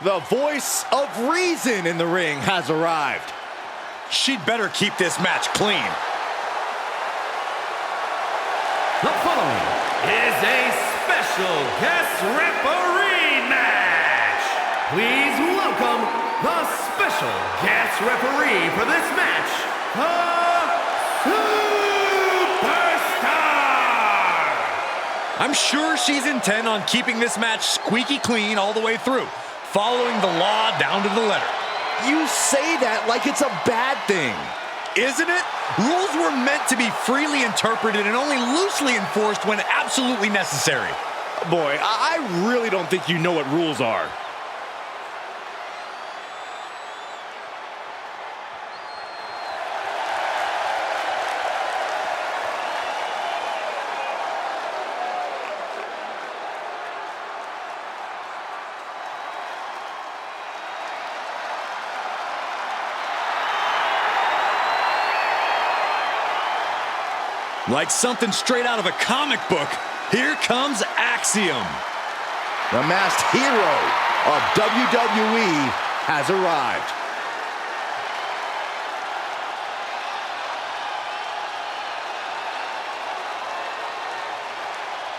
The voice of reason in the ring has arrived. She'd better keep this match clean. The following is a special guest referee match. Please welcome the special guest referee for this match, the Superstar. I'm sure she's intent on keeping this match squeaky clean all the way through, following the law down to the letter. You say that like it's a bad thing. Isn't it? Rules were meant to be freely interpreted and only loosely enforced when absolutely necessary. Boy, I really don't think you know what rules are. Like something straight out of a comic book, here comes Axiom. The masked hero of WWE has arrived.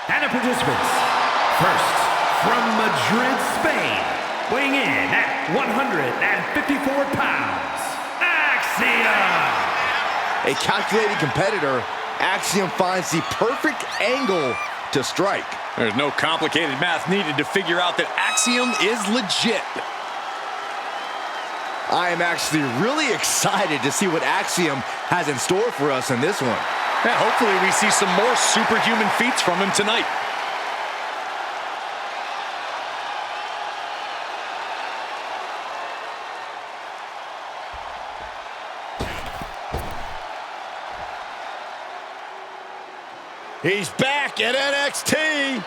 And the participants, first from Madrid, Spain, weighing in at 154 pounds, Axiom. A calculated competitor, Axiom finds the perfect angle to strike. There's no complicated math needed to figure out that Axiom is legit. I am actually really excited to see what Axiom has in store for us in this one. Yeah, hopefully we see some more superhuman feats from him tonight. He's back at NXT.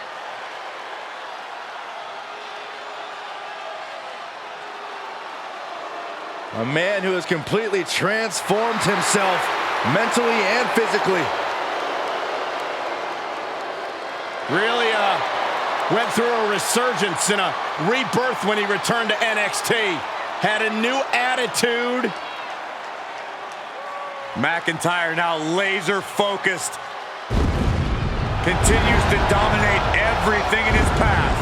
A man who has completely transformed himself mentally and physically. Really went through a resurgence and a rebirth when he returned to NXT. Had a new attitude. McIntyre now laser focused. Continues to dominate everything in his path.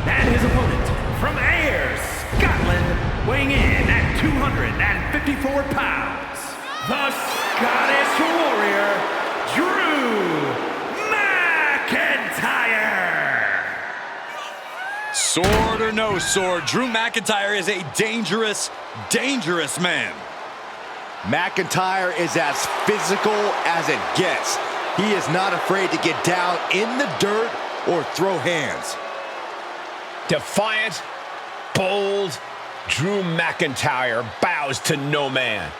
And his opponent from Ayr, Scotland, weighing in at 254 pounds, the Scottish Warrior, Drew McIntyre. Sword or no sword, Drew McIntyre is a dangerous, dangerous man. McIntyre is as physical as it gets. He is not afraid to get down in the dirt or throw hands. Defiant, bold, Drew McIntyre bows to no man.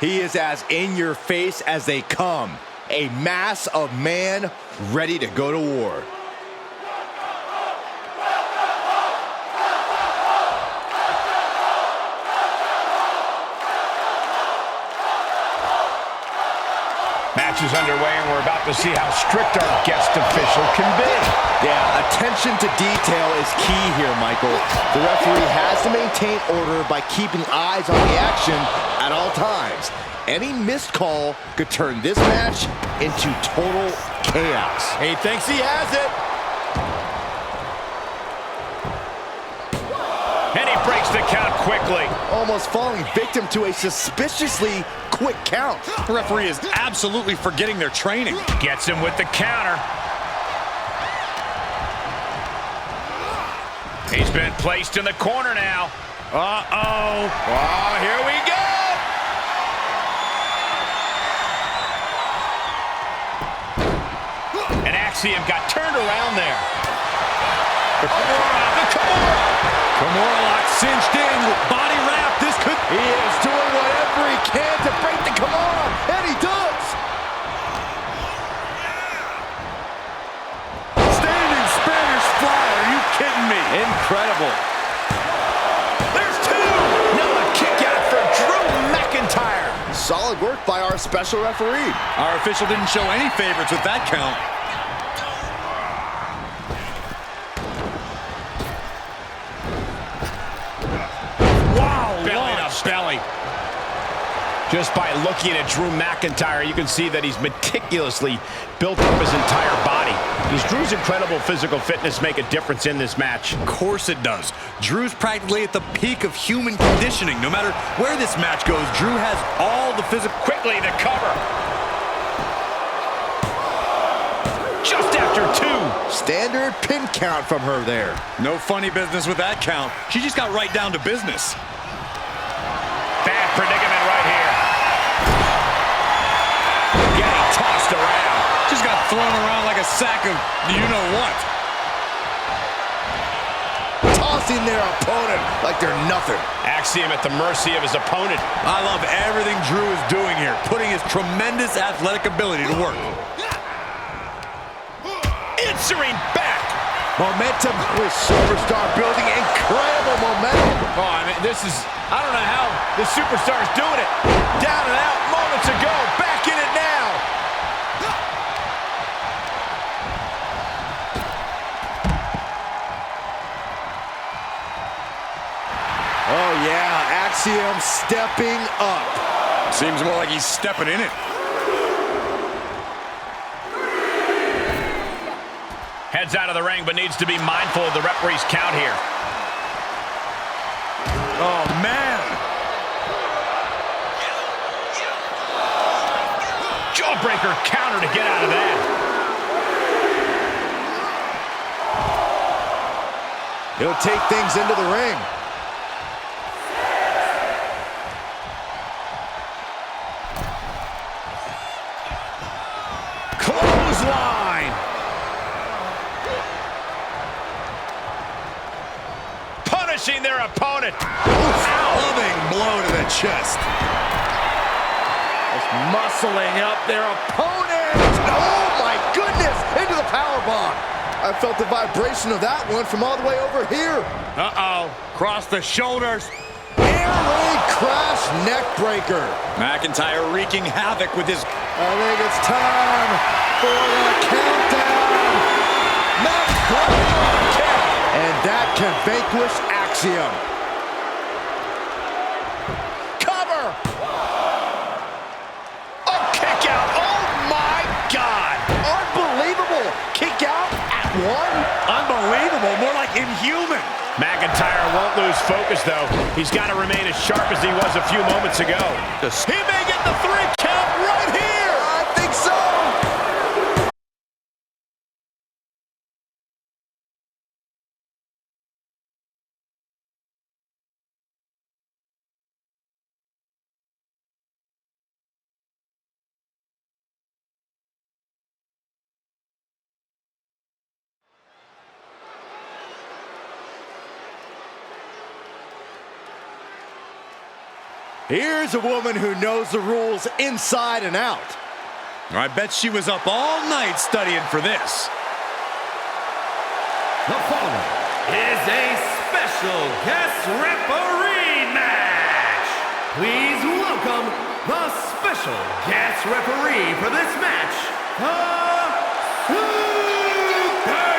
He is as in your face as they come. A mass of man ready to go to war. Match is underway, and we're about to see how strict our guest official can be. Yeah, attention to detail is key here, Michael. The referee has to maintain order by keeping eyes on the action at all times. Any missed call could turn this match into total chaos. He thinks he has it. And he breaks the count quickly. Almost falling victim to a suspiciously quick count. The referee is absolutely forgetting their training. Gets him with the counter. He's been placed in the corner now. Uh-oh. Oh, here we go. And Axiom got turned around there. The Kimura lock cinched in with body wrap. This could... He is doing whatever he can to break the Kimura, and he does. Standing Spanish fly. Are you kidding me? Incredible. There's two. Now a kick out for Drew McIntyre. Solid work by our special referee. Our official didn't show any favorites with that count. Wow, belly to belly. Just by looking at Drew McIntyre, you can see that he's meticulously built up his entire body. Does Drew's incredible physical fitness make a difference in this match? Of course it does. Drew's practically at the peak of human conditioning. No matter where this match goes, Drew has all the physical. Quickly, the cover. Just after 2. Standard pin count from her there. No funny business with that count. She just got right down to business. Bad predicament right here. Getting tossed around. Just got thrown around like a sack of you-know-what. Tossing their opponent like they're nothing. Axiom at the mercy of his opponent. I love everything Drew is doing here, putting his tremendous athletic ability to work. Answering back. Momentum with superstar building incredible momentum. Oh, I mean, I don't know how the superstar's doing it. Down and out moments ago. Back in it now. Oh, yeah, Axiom stepping up. Seems more like he's stepping in it. Heads out of the ring, but needs to be mindful of the referee's count here. Oh, man. Jawbreaker counter to get out of that. He'll take things into the ring. Clothesline. Punishing their opponent. Loving blow to the chest. Just muscling up their opponent. Oh, my goodness. Into the powerbomb. I felt the vibration of that one from all the way over here. Uh-oh. Cross the shoulders. Air raid crash neck breaker. McIntyre wreaking havoc with his... I think it's time for the countdown. And that can vanquish Axiom. Cover. Oh, kick out. Oh, my God. Unbelievable. Kick out at 1. Unbelievable. More like inhuman. McIntyre won't lose focus, though. He's got to remain as sharp as he was a few moments ago. He may get the 3 count right here. I think so. Here's a woman who knows the rules inside and out. I bet she was up all night studying for this. The following is a special guest referee match. Please welcome the special guest referee for this match, the Superstar.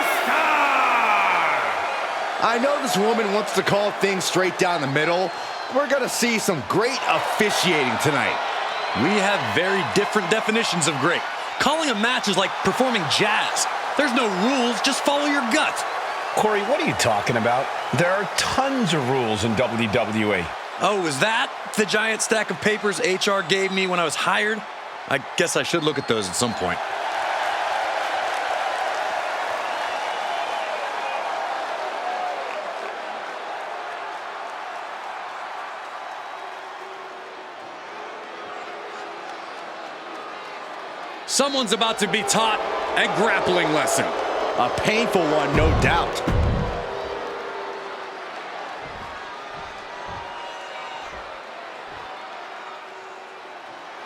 I know this woman wants to call things straight down the middle. We're going to see some great officiating tonight. We have very different definitions of great. Calling a match is like performing jazz. There's no rules, just follow your gut. Corey, what are you talking about? There are tons of rules in WWE. Oh, is that the giant stack of papers HR gave me when I was hired? I guess I should look at those at some point. Someone's about to be taught a grappling lesson. A painful one, no doubt.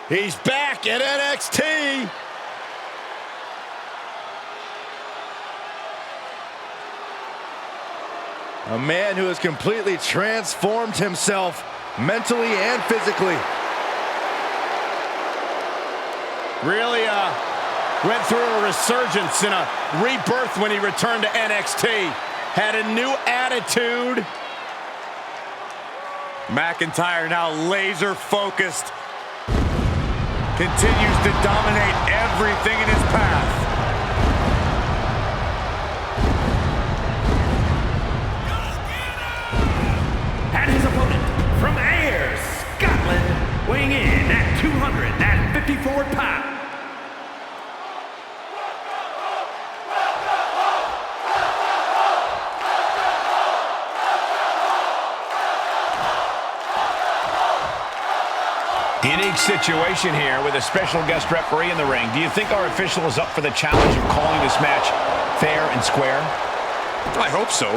He's back at NXT. A man who has completely transformed himself mentally and physically. Really went through a resurgence and a rebirth when he returned to NXT. Had a new attitude. McIntyre now laser focused. Continues to dominate everything in his path. And his opponent from Ayr, Scotland, weighing in at 254 pounds. Unique situation here with a special guest referee in the ring. Do you think our official is up for the challenge of calling this match fair and square? I hope so.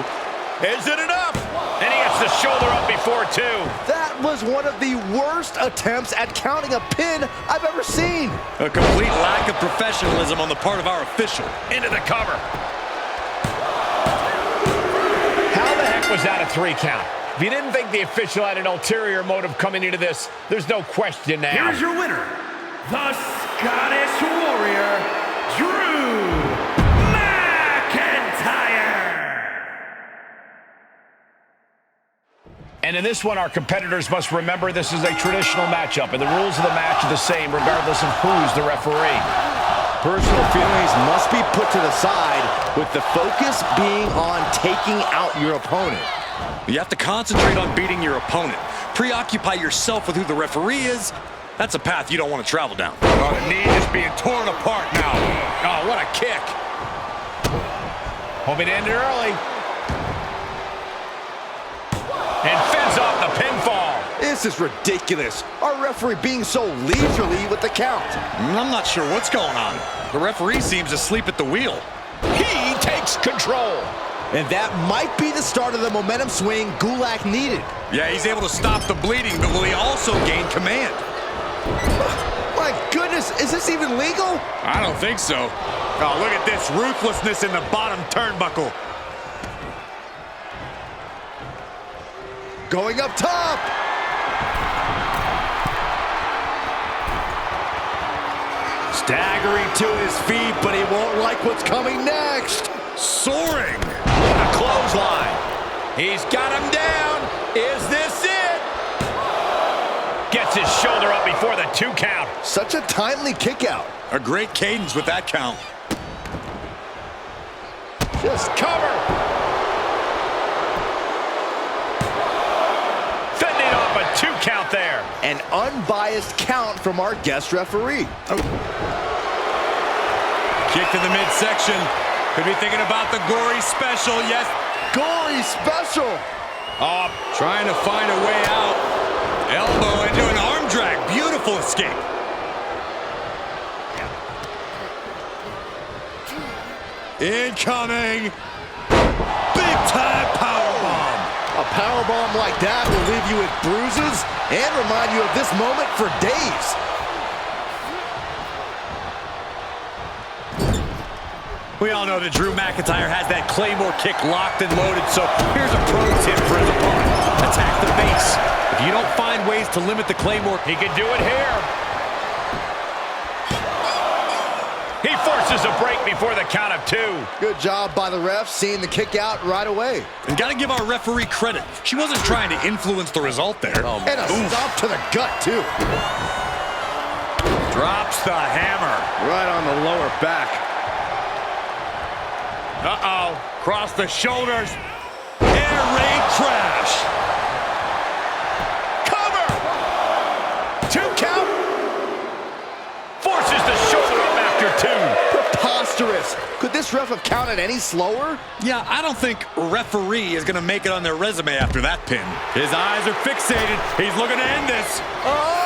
Is it enough? And he gets the shoulder up before two. That was one of the worst attempts at counting a pin I've ever seen. A complete lack of professionalism on the part of our official. Into the cover. How the heck was that a 3 count? If you didn't think the official had an ulterior motive coming into this, there's no question now. Here's your winner, the Scottish Warrior, Drew McIntyre. And in this one, our competitors must remember this is a traditional matchup, and the rules of the match are the same regardless of who's the referee. Personal feelings must be put to the side, with the focus being on taking out your opponent. You have to concentrate on beating your opponent. Preoccupy yourself with who the referee is. That's a path you don't want to travel down. Oh, the knee is being torn apart now. Oh, what a kick. Hoping to end it early. And fends off the pinfall. This is ridiculous. Our referee being so leisurely with the count. I'm not sure what's going on. The referee seems asleep at the wheel. He takes control. And that might be the start of the momentum swing Gulak needed. Yeah, he's able to stop the bleeding, but will he also gain command? My goodness, is this even legal? I don't think so. Oh, look at this ruthlessness in the bottom turnbuckle. Going up top. Staggering to his feet, but he won't like what's coming next. Soaring. What a clothesline. He's got him down. Is this it? Gets his shoulder up before the 2 count. Such a timely kick out. A great cadence with that count. Just Cover. Fending off a 2 count there. an unbiased count from our guest referee. Kick to the midsection. Could be thinking about the gory special. Yes. Gory special. Oh, trying to find a way out. Elbow into an arm drag. Beautiful escape. Incoming. Big time powerbomb. A powerbomb like that will leave you with bruises and remind you of this moment for days. We all know that Drew McIntyre has that Claymore kick locked and loaded, so here's a pro tip for his opponent. Attack the base. If you don't find ways to limit the Claymore, He could do it here. He forces a break before the count of 2. Good job by the ref seeing the kick out right away. and got to give our referee credit. She wasn't trying to influence the result there. And a stomp to the gut, too. Drops the hammer. Right on the lower back. Uh-oh. Cross the shoulders. Air raid crash. Cover! 2 count. Forces the shoulder up after 2. Preposterous. Could this ref have counted any slower? Yeah, I don't think referee is going to make it on their resume after that pin. His eyes are fixated. He's looking to end this. Oh!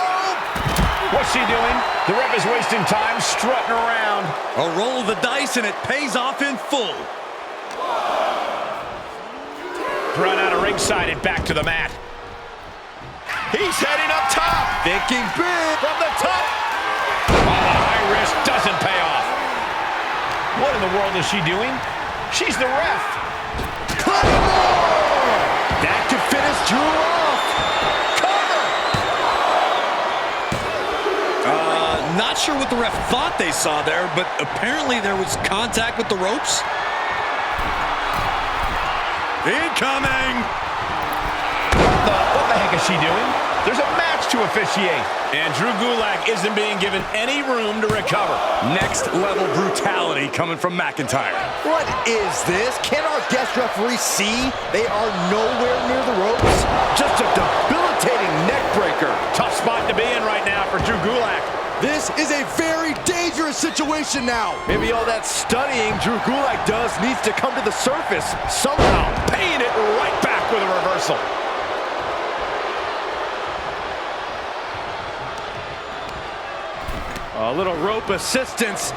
What's he doing? The ref is wasting time strutting around. A roll of the dice, and it pays off in full. Run out of ringside and back to the mat. He's heading up top. Thinking big From the top. Oh, the high risk doesn't pay off. What in the world is she doing? She's the ref. Claymore! That could finish Drew off. Cover! Not sure what the ref thought they saw there, but apparently there was contact with the ropes. Incoming! What the heck is she doing? There's a match to officiate. And Drew Gulak isn't being given any room to recover. Next level brutality coming from McIntyre. What is this? Can our guest referee see they are nowhere near the ropes? Just a debilitating neck breaker. Tough spot to be in right now for Drew Gulak. This is a very dangerous situation now. Maybe all that studying Drew Gulak does needs to come to the surface somehow. Paying it right back with a reversal. A little rope assistance,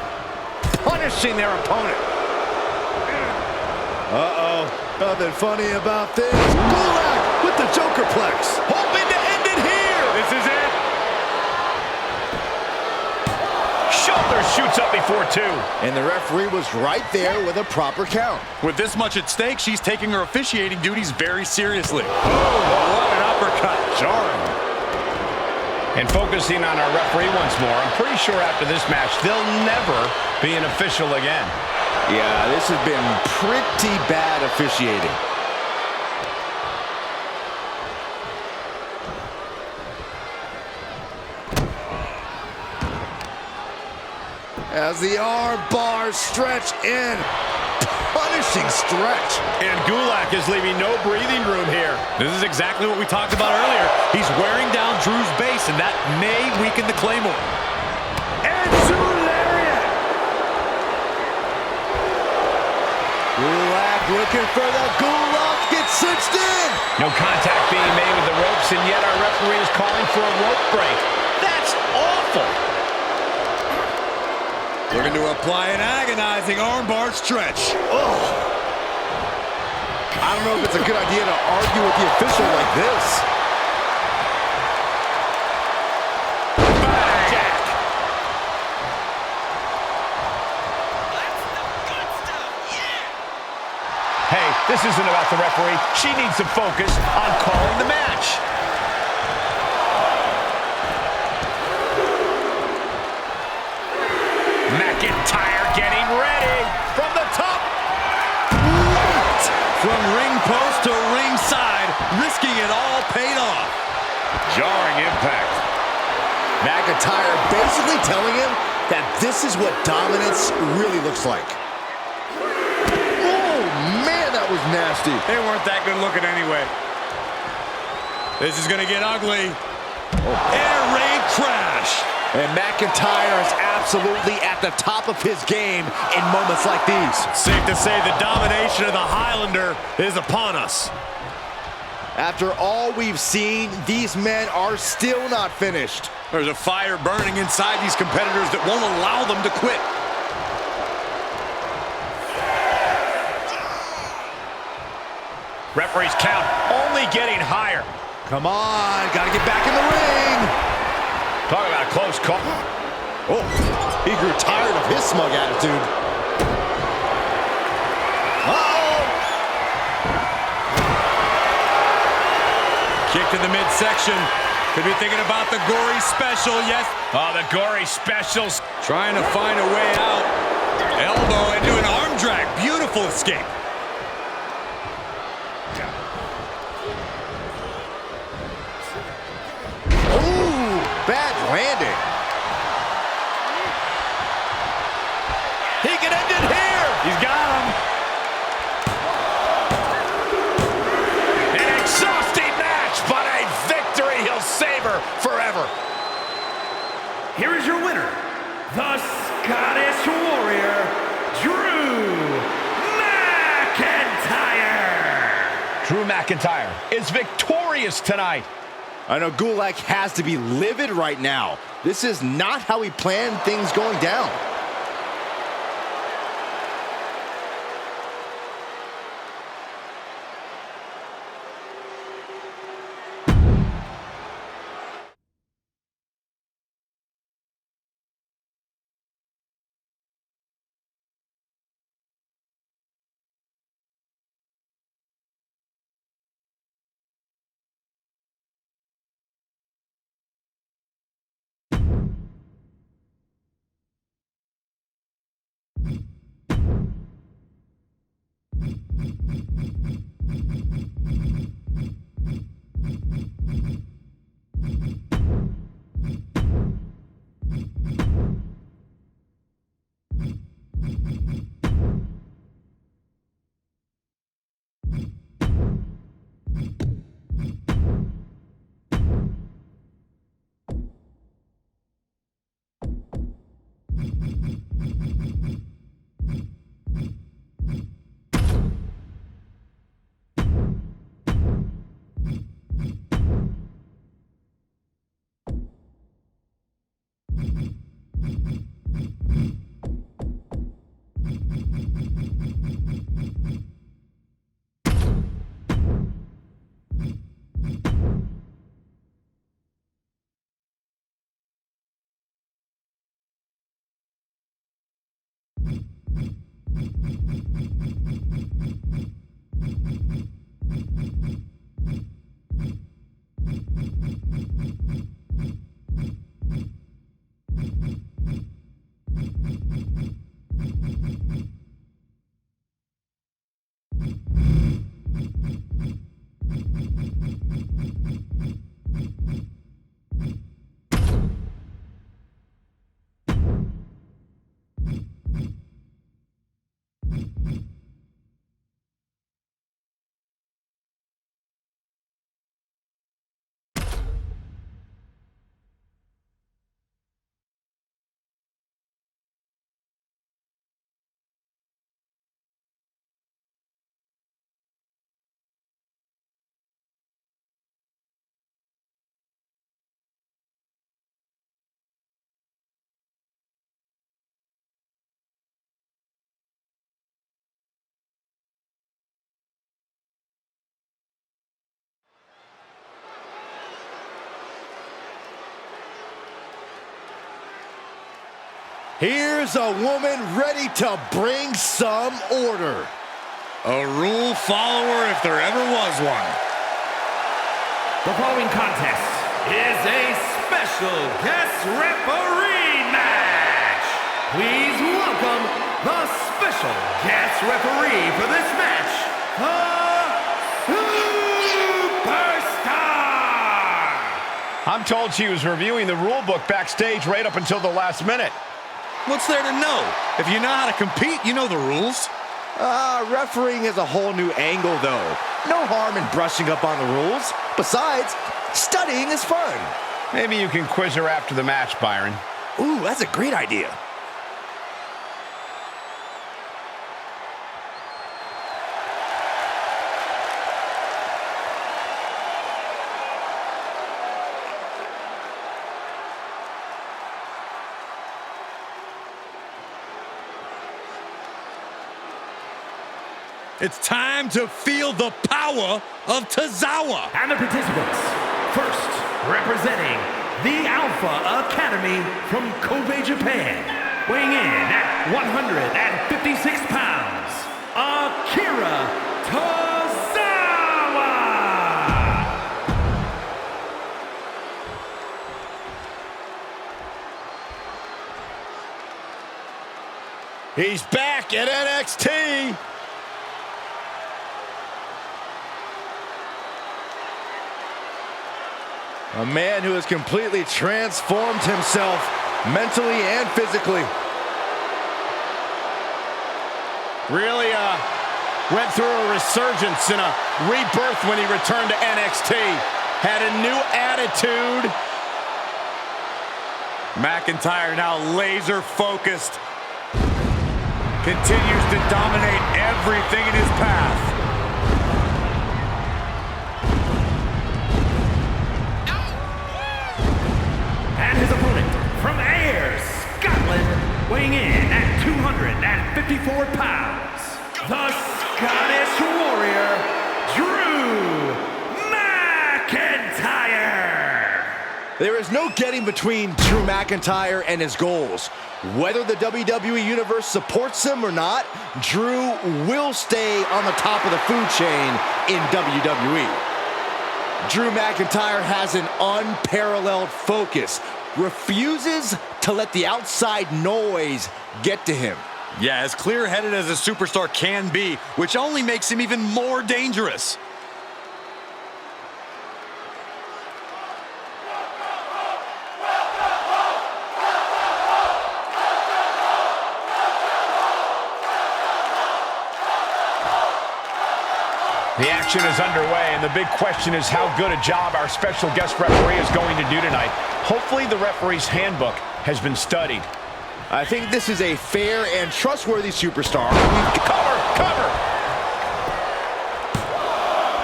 punishing their opponent. Uh-oh, nothing funny about this. Gulak with the Jokerplex. Hoping to end it here. This is it. Shoulder shoots up before two. And the referee was right there with a proper count. With this much at stake, she's taking her officiating duties very seriously. Oh, what an uppercut. Jarring. And focusing on our referee once more, I'm pretty sure after this match, they'll never be an official again. Yeah, this has been pretty bad officiating. As the arm bars stretch in. Punishing stretch. And Gulak is leaving no breathing room here. This is exactly what we talked about earlier. He's wearing down Drew's base, and that may weaken the Claymore. And lariat. Gulak looking for the Gulak. Gets cinched in. No contact being made with the ropes, and yet our referee is calling for a rope break. That's awful. Looking to apply an agonizing armbar stretch. Oh. I don't know if it's a good idea to argue with the official like this. Jack. Hey, this isn't about the referee. She needs to focus on calling the match. McIntyre getting ready from the top. Right. From ring post to ringside, risking it all paid off. Jarring impact. McIntyre basically telling him that this is what dominance really looks like. Oh, man, that was nasty. They weren't that good looking anyway. This is going to get ugly. Air raid crash. And McIntyre is absolutely at the top of his game in moments like these. Safe to say the domination of the Highlander is upon us. After all we've seen, these men are still not finished. There's a fire burning inside these competitors that won't allow them to quit. Referee's count only getting higher. Come on, gotta get back in the ring. Talk about a close call. Oh, he grew tired of his smug attitude. Uh-oh. Kick to the midsection. Could be thinking about the gory special, yes. Oh, the gory specials. Trying to find a way out. Elbow into an arm drag. Beautiful escape. Ooh, bad landing. He can end it here. He's got him. An exhausting match, but a victory he'll savor forever. Here is your winner, the Scottish Warrior, Drew McIntyre. Drew McIntyre is victorious tonight. I know Gulak has to be livid right now. This is not how he planned things going down. Here's a woman ready to bring some order. A rule follower if there ever was one. The following contest is a special guest referee match. Please welcome the special guest referee for this match, the Superstar. I'm told she was reviewing the rule book backstage right up until the last minute. What's there to know? If you know how to compete, you know the rules. Refereeing is a whole new angle, though. No harm in brushing up on the rules. Besides, studying is fun. Maybe you can quiz her after the match, Byron. Ooh, that's a great idea. It's time to feel the power of Tozawa. And the participants, first, representing the Alpha Academy from Kobe, Japan, weighing in at 156 pounds, Akira Tozawa! He's back at NXT. A man who has completely transformed himself mentally and physically. Really went through a resurgence and a rebirth when he returned to NXT. Had a new attitude. McIntyre now laser focused. Continues to dominate everything in his path. From Ayr, Scotland, weighing in at 254 pounds, the Scottish Warrior, Drew McIntyre. There is no getting between Drew McIntyre and his goals. Whether the WWE Universe supports him or not, Drew will stay on the top of the food chain in WWE. Drew McIntyre has an unparalleled focus. Refuses to let the outside noise get to him. Yeah, as clear-headed as a superstar can be, which only makes him even more dangerous. The action is underway, and the big question is how good a job our special guest referee is going to do tonight. Hopefully the referee's handbook has been studied. I think this is a fair and trustworthy superstar. Cover!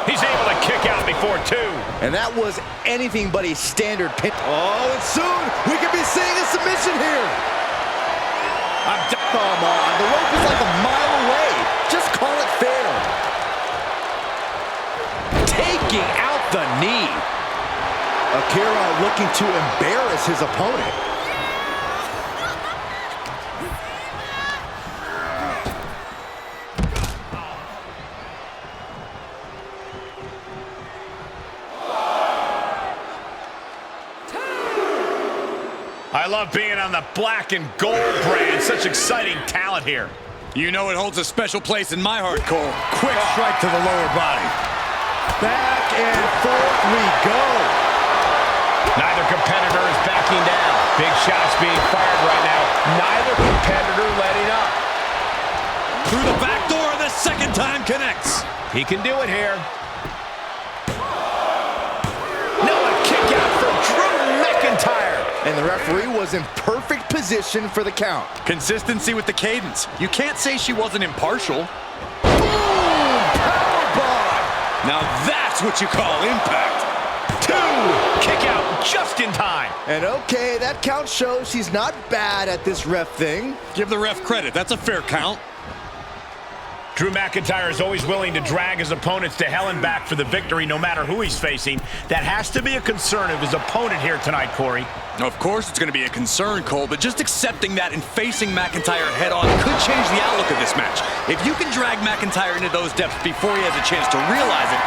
He's able to kick out before two. And that was anything but a standard pin. Oh, and soon we could be seeing a submission here. Come on, the rope is like a mile away. Just call it fair. Taking out the knee. Akira looking to embarrass his opponent. I love being on the black and gold brand. Such exciting talent here. You know it holds a special place in my heart, Cole. Quick strike to the lower body. Back and forth we go. Neither competitor is backing down. Big shots being fired right now. Neither competitor letting up. Through the back door, the second time connects. He can do it here. No, a kick out from Drew McIntyre. And the referee was in perfect position for the count. Consistency with the cadence. You can't say she wasn't impartial. Boom! Powerbomb! Now that's what you call impact. 2, kick out just in time. And okay, that count shows she's not bad at this ref thing. Give the ref credit. That's a fair count. Drew McIntyre is always willing to drag his opponents to hell and back for the victory, no matter who he's facing. That has to be a concern of his opponent here tonight, Corey. Of course it's going to be a concern, Cole, but just accepting that and facing McIntyre head-on could change the outlook of this match. If you can drag McIntyre into those depths before he has a chance to realize it,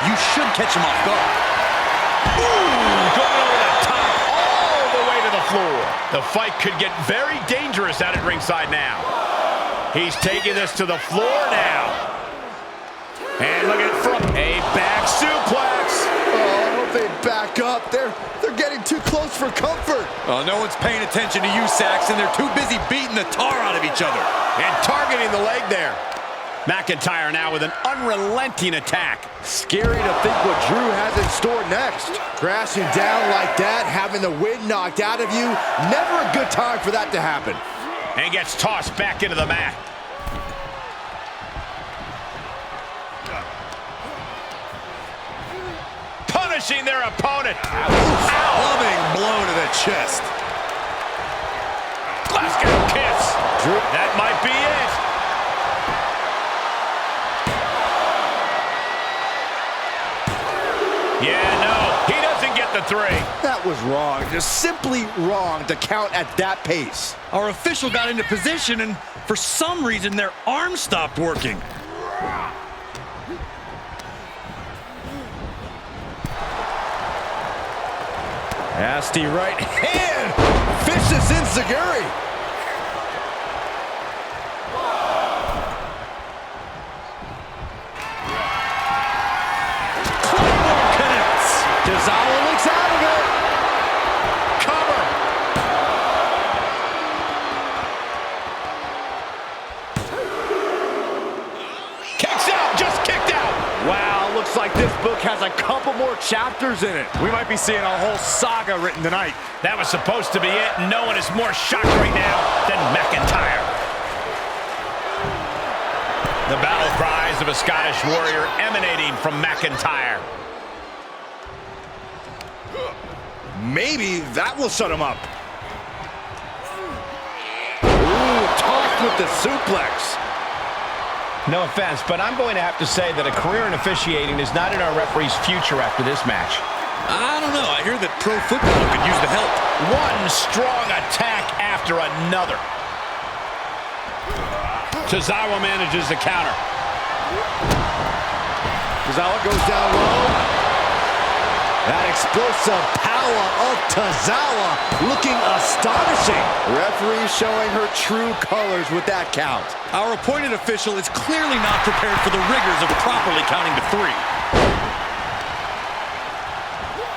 you should catch him off guard. Ooh, going over the top all the way to the floor. The fight could get very dangerous out at ringside now. He's taking this to the floor now. And look at it from a back suplex. Oh, I hope they back up. They're getting too close for comfort. Oh, no one's paying attention to you, Saxton. They're too busy beating the tar out of each other. And targeting the leg there. McIntyre now with an unrelenting attack. Scary to think what Drew has in store next. Crashing down like that, having the wind knocked out of you, never a good time for that to happen. And gets tossed back into the mat. Punishing their opponent. Loving blow to the chest. Glasgow kiss. Drew. That might be it. Yeah, no, he doesn't get the 3. That was wrong, just simply wrong to count at that pace. Our official got into position, and for some reason, their arm stopped working. Nasty right hand. Vicious enziguri. Claymore connects. Tozawa looks out of it. Cover. Kicks out, just kicked out. Wow, looks like this book has a couple more chapters in it. We might be seeing a whole saga written tonight. That was supposed to be it. No one is more shocked right now than McIntyre. The battle cries of a Scottish warrior emanating from McIntyre. Maybe that will shut him up. Ooh, tossed with the suplex. No offense, but I'm going to have to say that a career in officiating is not in our referee's future after this match. I don't know. I hear that pro football could use the help. One strong attack after another. Tozawa manages the counter. Tozawa goes down low. That explosive power of Tozawa looking astonishing. Referee showing her true colors with that count. Our appointed official is clearly not prepared for the rigors of properly counting to 3.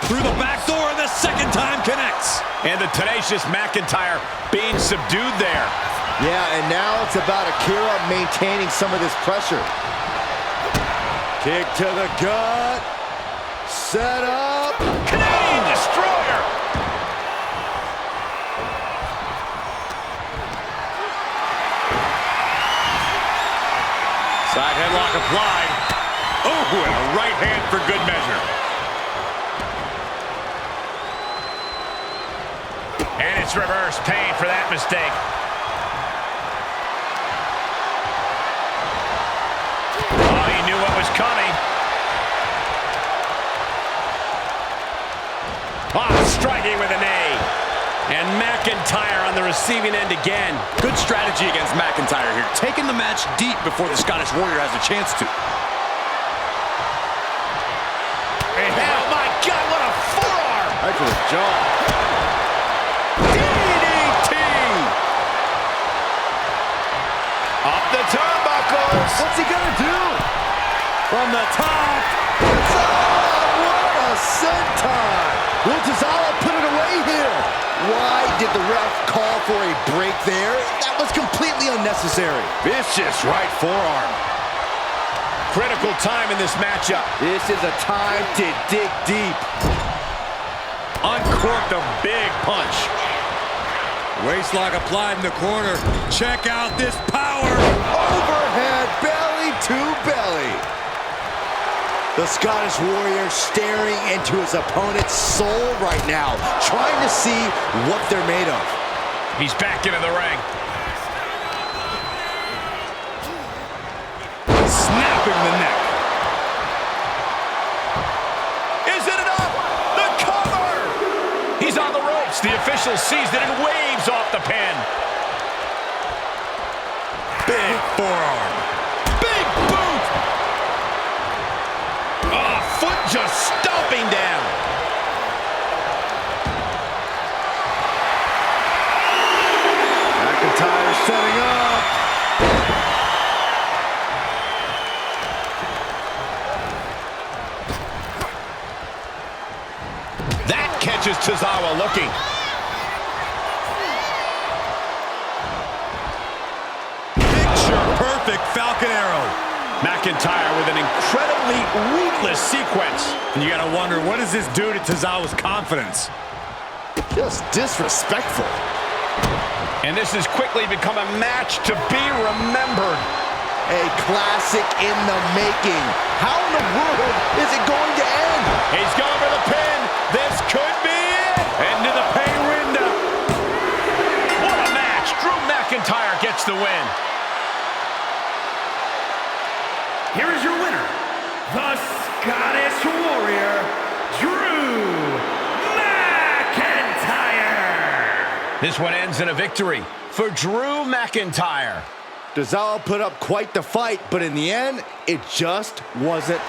Through the back door, the second time connects. And the tenacious McIntyre being subdued there. Yeah, and now it's about Akira maintaining some of this pressure. Kick to the gut. Set up. Canadian Destroyer. Side headlock applied. Oh, and a right hand for good measure. And it's reverse pain for that mistake. Oh, he knew what was coming. Striking with a knee. And McIntyre on the receiving end again. Good strategy against McIntyre here. Taking the match deep before the Scottish Warrior has a chance to. Oh, my God, what a forearm. Right to the jaw. DDT! What's he gonna do? From the top. What a senton! Will Tozawa put it away here? Why did the ref call for a break there? That was completely unnecessary. Vicious right forearm. Critical time in this matchup. This is a time to dig deep. Uncorked a big punch. Waistlock applied in the corner. Check out this power. Overhead, belly to belly. The Scottish Warrior staring into his opponent's soul right now, trying to see what they're made of. He's back into the ring. Snapping the neck. Is it enough? The cover! He's on the ropes. The official sees it and waves off the pin. Big forearm. Big boot! Oh, foot just stomping down. McIntyre setting up. That catches Tozawa looking. Picture-perfect Falcon Arrow. McIntyre with an incredibly ruthless sequence. And you gotta wonder, what does this do to Tozawa's confidence? Just disrespectful. And this has quickly become a match to be remembered. A classic in the making. How in the world is it going to end? He's going for the pin. This could be it. Into the pay window. What a match. Drew McIntyre gets the win. Here is your winner, the Scottish Warrior, Drew McIntyre. This one ends in a victory for Drew McIntyre. Tozawa put up quite the fight, but in the end, it just wasn't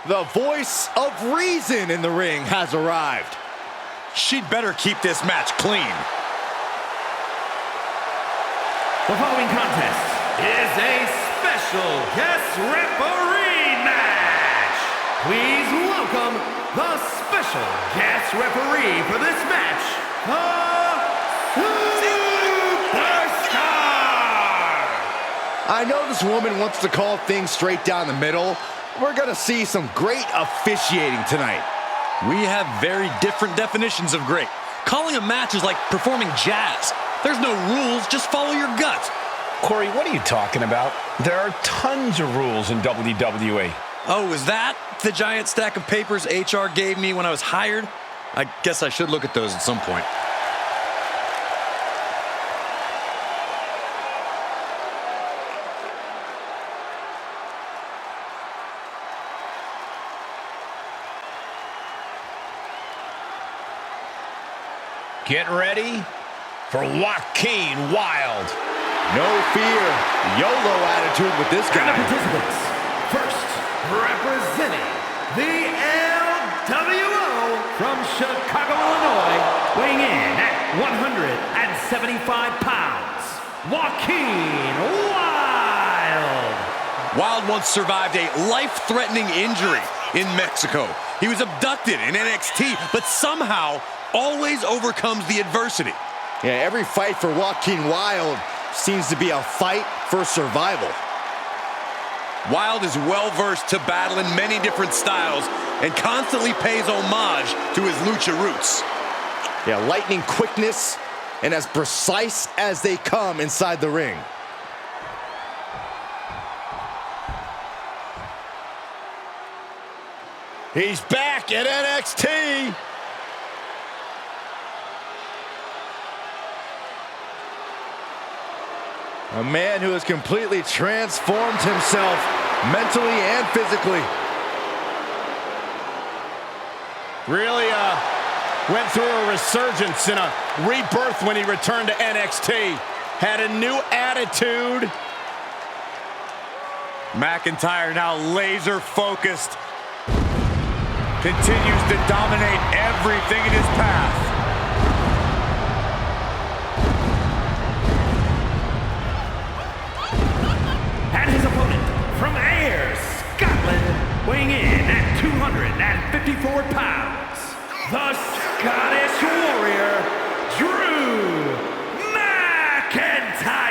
The voice of reason in the ring has arrived. She'd better keep this match clean. The following contest is a special guest referee match. Please welcome the special guest referee for this match, the Superstar. I know this woman wants to call things straight down the middle. We're gonna see some great officiating tonight. We have very different definitions of great. Calling a match is like performing jazz. There's no rules, just follow your gut. Corey, what are you talking about? There are tons of rules in WWE. Oh, is that the giant stack of papers HR gave me when I was hired? I guess I should look at those at some point. Get ready for Joaquin Wilde. No fear, YOLO attitude with this And the guy. participants, first representing the LWO from Chicago, Illinois, weighing in at 175 pounds, Joaquin Wilde. Wilde once survived a life-threatening injury in Mexico. He was abducted in NXT, but somehow always overcomes the adversity. Yeah, every fight for Joaquin Wilde seems to be a fight for survival. Wilde is well-versed to battle in many different styles and constantly pays homage to his lucha roots. Yeah, lightning quickness and as precise as they come inside the ring. He's back at NXT. A man who has completely transformed himself mentally and physically. Really went through a resurgence and a rebirth when he returned to NXT. Had a new attitude. McIntyre now laser focused. Continues to dominate everything in his path. And his opponent from Ayr, Scotland, weighing in at 254 pounds, the Scottish Warrior, Drew McIntyre.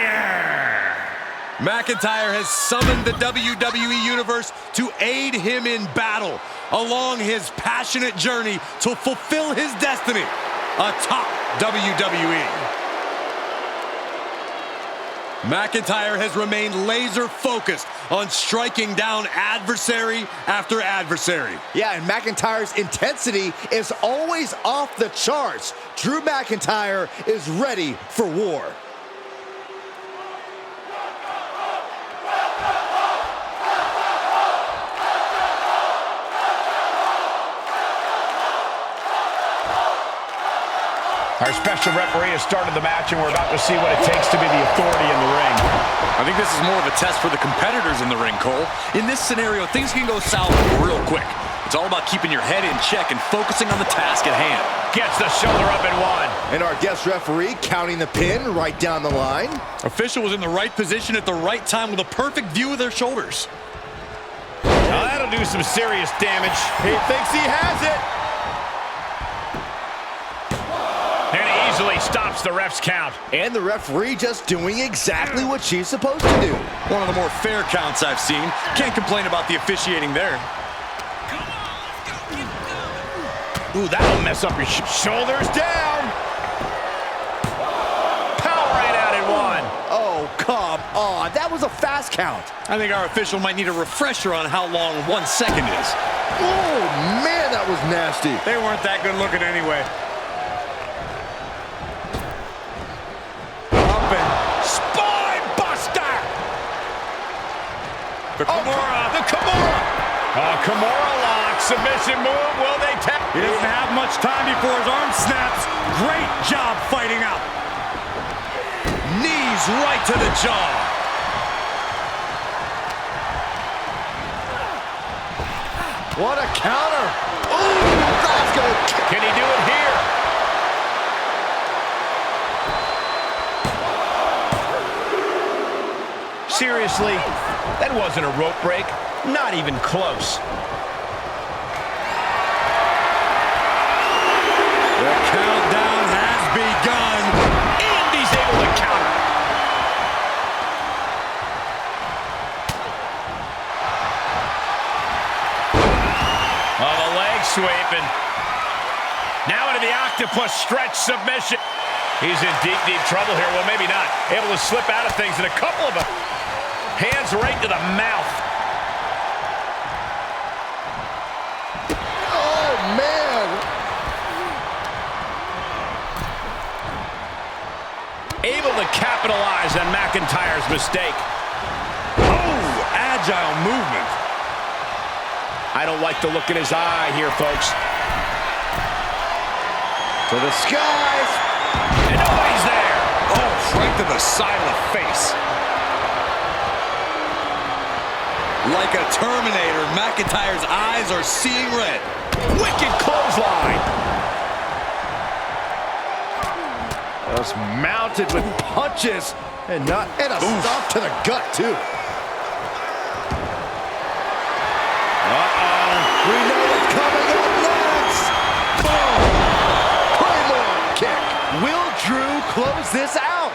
McIntyre has summoned the WWE Universe to aid him in battle along his passionate journey to fulfill his destiny atop WWE. McIntyre has remained laser-focused on striking down adversary after adversary. Yeah, and McIntyre's intensity is always off the charts. Drew McIntyre is ready for war. Our special referee has started the match, and we're about to see what it takes to be the authority in the ring. I think this is more of a test for the competitors in the ring, Cole. In this scenario, things can go south real quick. It's all about keeping your head in check and focusing on the task at hand. Gets the shoulder up and one. And our guest referee counting the pin right down the line. Official was in the right position at the right time with a perfect view of their shoulders. Now that'll do some serious damage. He thinks he has it. And he easily stops the ref's count. And the referee just doing exactly what she's supposed to do. One of the more fair counts I've seen. Can't complain about the officiating there. Ooh, that'll mess up your shoulders down. Power right out in one. Oh, come on. That was a fast count. I think our official might need a refresher on how long 1 second is. Oh, man, that was nasty. They weren't that good looking anyway. Spine buster. The Kimura. The Kimura. Kimura lock. Submission move. Will they tap? He doesn't have much time before his arm snaps. Great job fighting out. Knees right to the jaw. What a counter. Ooh, Glasgow. Can he do it here? Seriously, that wasn't a rope break. Not even close. The countdown has begun. And he's able to counter. Oh, the leg sweep. And now into the octopus stretch submission. He's in deep, deep trouble here. Well, maybe not. Able to slip out of things, and a couple of them. Hands right to the mouth. Oh, man. Able to capitalize on McIntyre's mistake. Oh, agile movement. I don't like the look in his eye here, folks. To the skies. And nobody's there. Oh, right to the side of the face. Like a Terminator, McIntyre's eyes are seeing red. Wicked clothesline. Just mounted with punches and a stop to the gut, too. We know what's coming up next. Boom. Claymore kick. Will Drew close this out?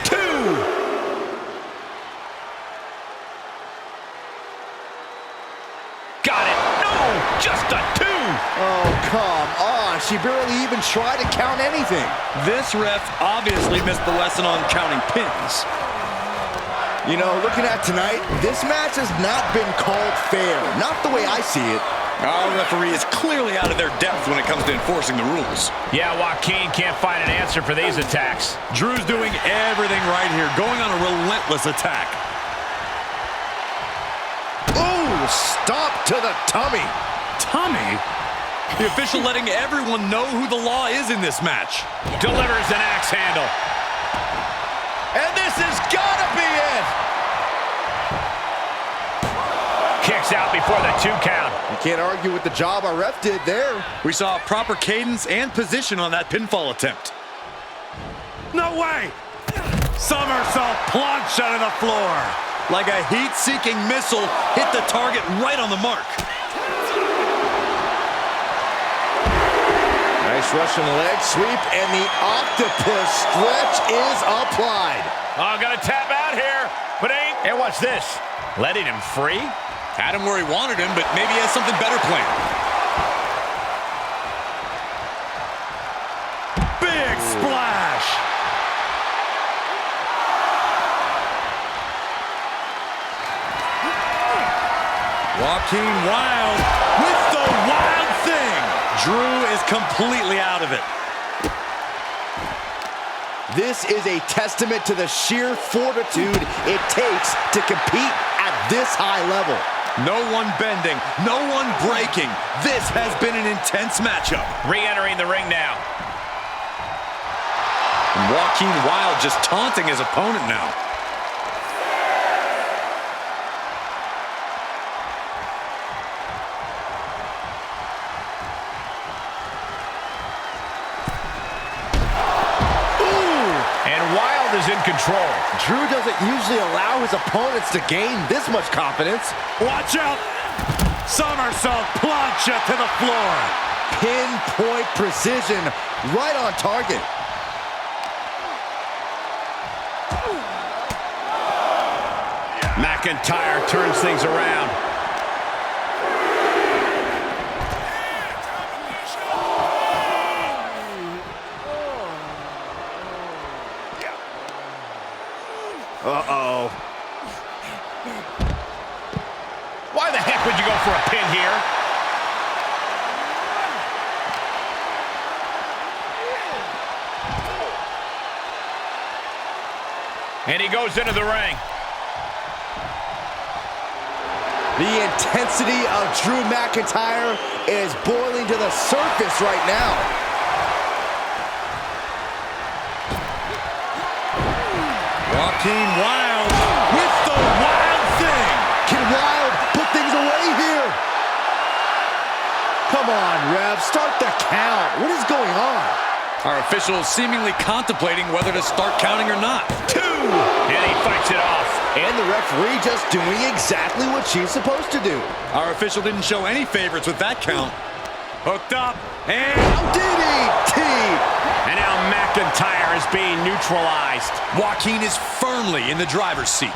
2. Got it. No, just a 2. Oh, come on. She barely even tried to count anything. This ref obviously missed the lesson on counting pins. You know, looking at tonight, this match has not been called fair. Not the way I see it. Our referee is clearly out of their depth when it comes to enforcing the rules. Yeah, Joaquin can't find an answer for these attacks. Drew's doing everything right here, going on a relentless attack. Ooh, stop to the tummy. Tummy? The official letting everyone know who the law is in this match. Delivers an axe handle. And this has got to be it. Kicks out before the 2 count. You can't argue with the job our ref did there. We saw proper cadence and position on that pinfall attempt. No way! Somersault plunge onto the floor. Like a heat-seeking missile, hit the target right on the mark. Nice Russian leg sweep, and the octopus stretch is applied. Oh, gonna tap out here, but ain't. And watch this. Letting him free? Had him where he wanted him, but maybe he has something better planned. Big splash. Joaquin Wild with the wild thing. Drew is completely out of it. This is a testament to the sheer fortitude it takes to compete at this high level. No one bending, no one breaking. This has been an intense matchup. Re-entering the ring now. And Joaquin Wild just taunting his opponent now. Is in control. Drew doesn't usually allow his opponents to gain this much confidence. Watch out! Somersault plunge to the floor. Pinpoint precision, right on target. McIntyre turns things around. Uh-oh. Why the heck would you go for a pin here? And he goes into the ring. The intensity of Drew McIntyre is boiling to the surface right now. Joaquin Wild with the wild thing. Can Wild put things away Come on, Rev, start the count. What is going on? Our official is seemingly contemplating whether to start counting or not. 2, and he fights it off. And the referee just doing exactly what she's supposed to do. Our official didn't show any favorites with that count. Hooked up, and DDT! And now McIntyre is being neutralized. Joaquin is firmly in the driver's seat.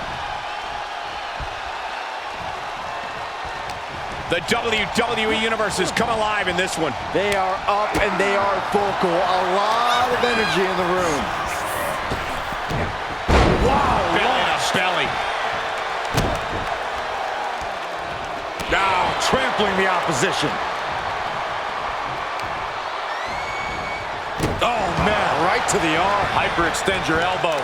The WWE Universe has come alive in this one. They are up and they are vocal. A lot of energy in the room. Wow, belly to belly. Now trampling the opposition. Oh, man, right to the arm. Hyperextend your elbow.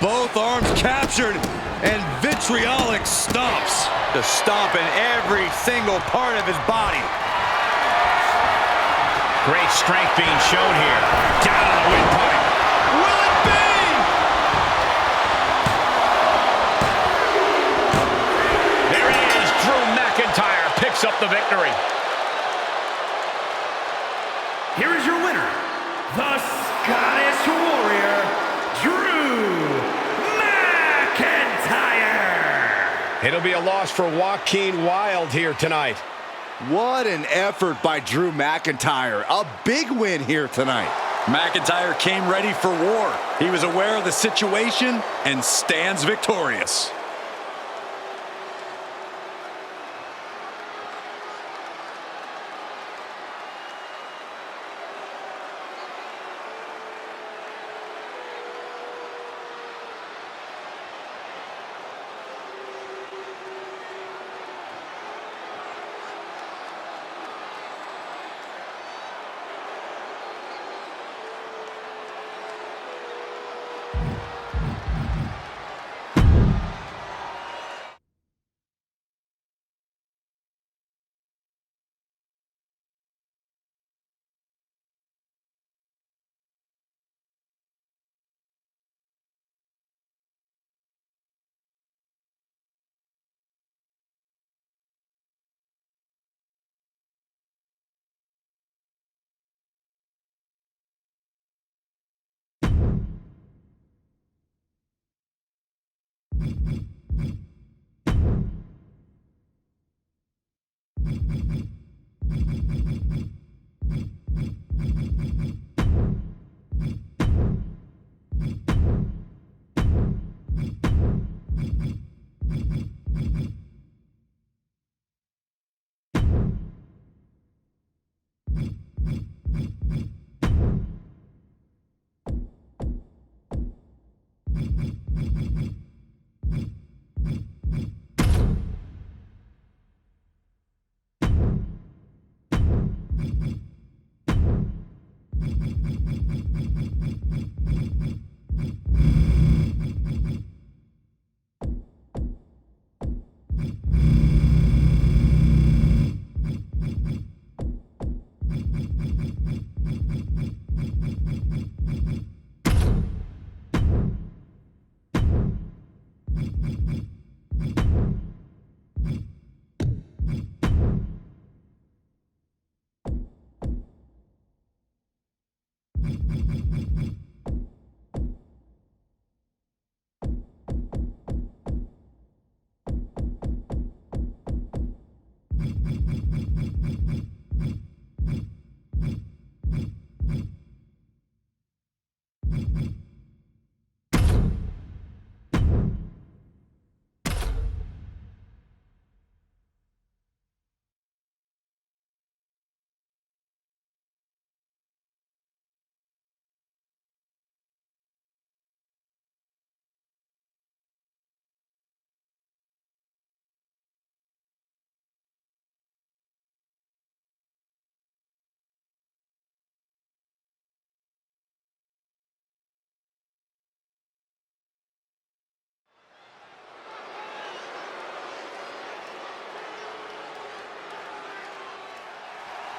Both arms captured, and vitriolic stomps. The stomp in every single part of his body. Great strength being shown here. Down on the windpipe. Will it be? There it is. Drew McIntyre picks up the victory. Here is your winner, the Scottish Warrior, Drew McIntyre. It'll be a loss for Joaquin Wilde here tonight. What an effort by Drew McIntyre. A big win here tonight. McIntyre came ready for war. He was aware of the situation and stands victorious.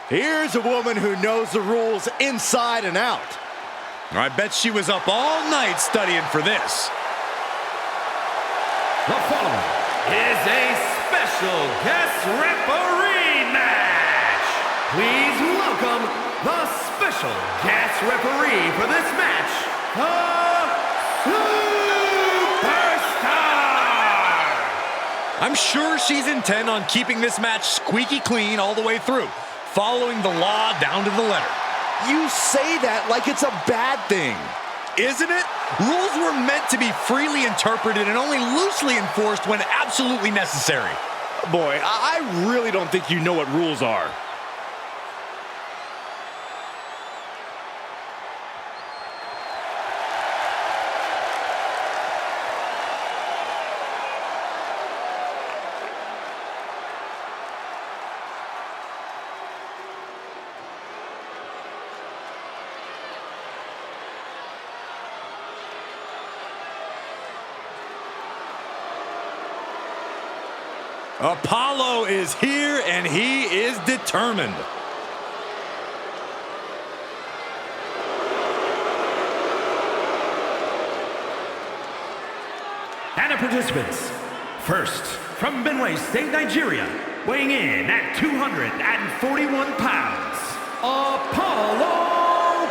Here's a woman who knows the rules inside and out. I bet she was up all night studying for this. The following is a special guest referee match the special guest referee for this match, the Superstar! I'm sure she's intent on keeping this match squeaky clean all the way through, following the law down to the letter. You say that like it's a bad thing. Isn't it? Rules were meant to be freely interpreted and only loosely enforced when absolutely necessary. Boy, I really don't think you know what rules are. Apollo is here, and he is determined. And the participants, first, from Benue State, Nigeria, weighing in at 241 pounds, Apollo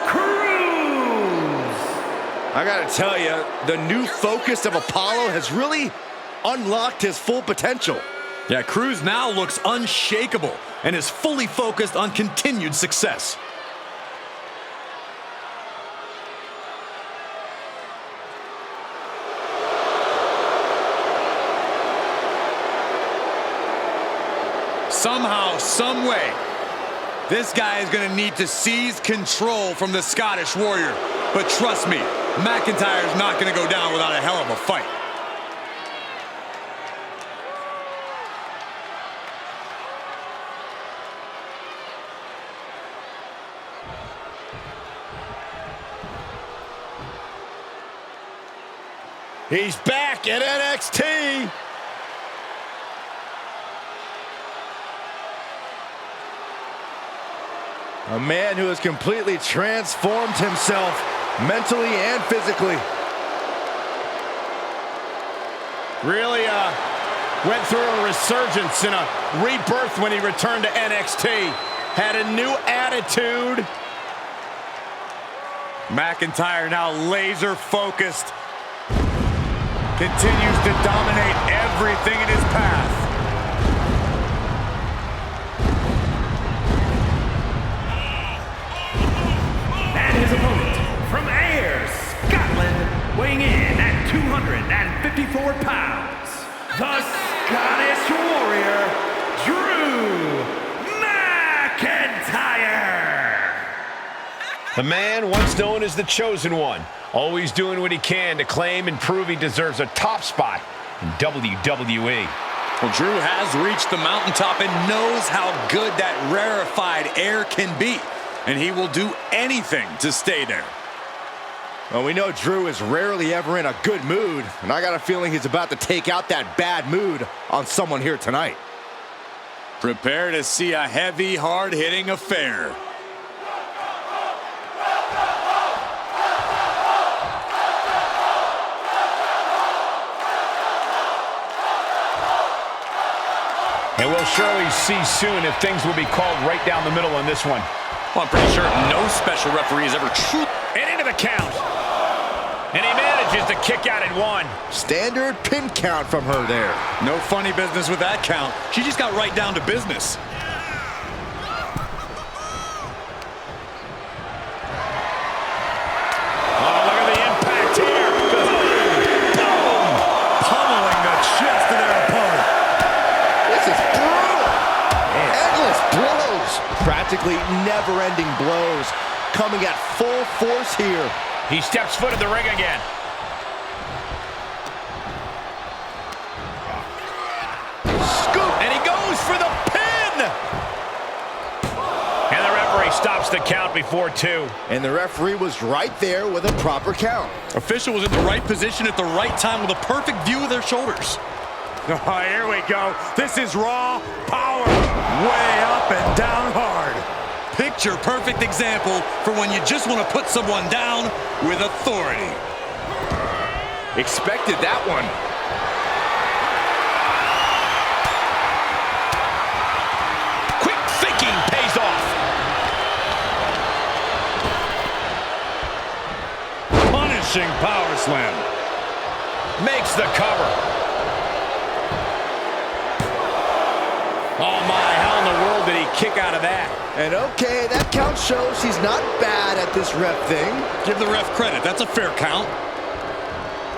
Crews. I gotta tell you, the new focus of Apollo has really unlocked his full potential. Yeah, Crews now looks unshakable and is fully focused on continued success. Somehow, some way, this guy is going to need to seize control from the Scottish Warrior. But trust me, McIntyre's not going to go down without a hell of a fight. He's back at NXT. A man who has completely transformed himself mentally and physically. Really went through a resurgence and a rebirth when he returned to NXT. Had a new attitude. McIntyre now laser focused. Continues to dominate everything in his path. And his opponent, from Ayr, Scotland, weighing in at 254 pounds, the Scottish Warrior, Drew McIntyre. The man once known as the Chosen One, always doing what he can to claim and prove he deserves a top spot in WWE. Well, Drew has reached the mountaintop and knows how good that rarefied air can be. And he will do anything to stay there. Well, we know Drew is rarely ever in a good mood, and I got a feeling he's about to take out that bad mood on someone here tonight. Prepare to see a heavy, hard-hitting affair. And we'll surely see soon if things will be called right down the middle on this one. Well, I'm pretty sure no special referee has ever And into the count. And he manages to kick out at one. Standard pin count from her there. No funny business with that count. She just got right down to business. Oh, look at the impact here. Boom! Pummeling the chest of their opponent. This is brutal. Endless blows. Practically never-ending blows coming at full force here. He steps foot in the ring again. Scoop. And he goes for the pin. And the referee stops the count before two. And the referee was right there with a proper count. Official was in the right position at the right time with a perfect view of their shoulders. Oh, here we go. This is raw power. Way up and down hard. Picture perfect example for when you just want to put someone down with authority. Expected that one. Quick thinking pays off. finishing power slam. Makes the cover. Oh my, how in the world did he kick out of that? And okay, that count shows he's not bad at this ref thing. Give the ref credit. That's a fair count.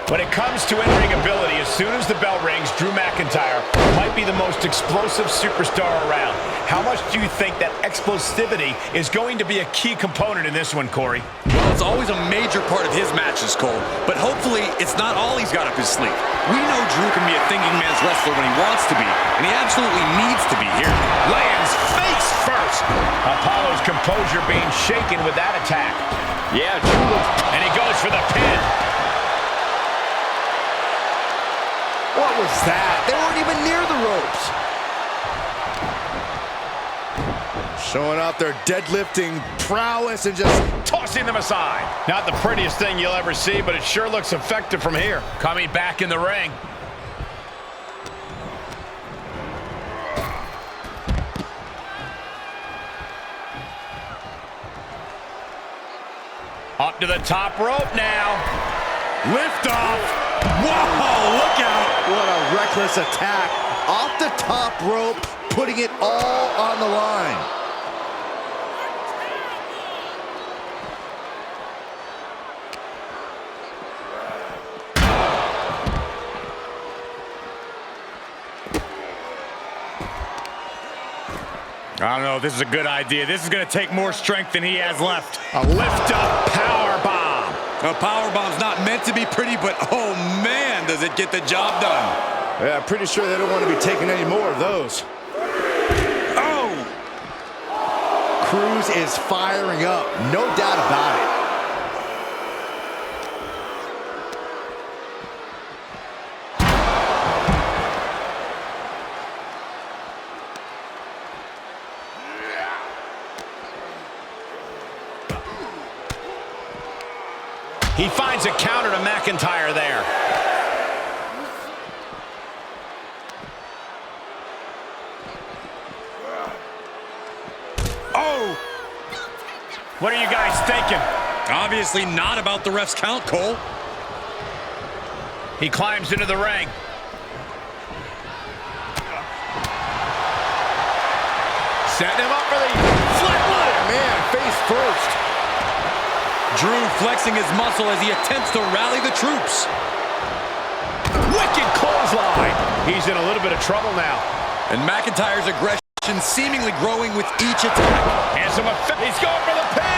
When it comes to in-ring ability, as soon as the bell rings, Drew McIntyre might be the most explosive superstar around. How much do you think that explosivity is going to be a key component in this one, Corey? Well, it's always a major part of his matches, Cole. But hopefully, it's not all he's got up his sleeve. We know Drew can be a thinking man's wrestler when he wants to be, and he absolutely needs to be here. Lands face first. Apollo's composure being shaken with that attack. Yeah, Drew looks... And he goes for the pin. What was that? They weren't even near the ropes. Showing off their deadlifting prowess and just tossing them aside. Not the prettiest thing you'll ever see, but it sure looks effective from here. Coming back in the ring. Up to the top rope now. Lift off. Whoa, look out. what a reckless attack. Off the top rope, putting it all on the line. I don't know if this is a good idea. This is going to take more strength than he has left. A lift-up power bomb. A power bomb's not meant to be pretty, but oh man, does it get the job done. Yeah, pretty sure they don't want to be taking any more of those. Oh! Cruz is firing up, no doubt about it. He finds a counter to McIntyre there. Oh! What are you guys thinking? Obviously not about the ref's count, Cole. He climbs into the ring. Setting him up for the flatline. Man, face first. Drew flexing his muscle as he attempts to rally the troops. Wicked clothesline. He's in a little bit of trouble now. And McIntyre's aggression seemingly growing with each attack. And some effect. He's going for the pin.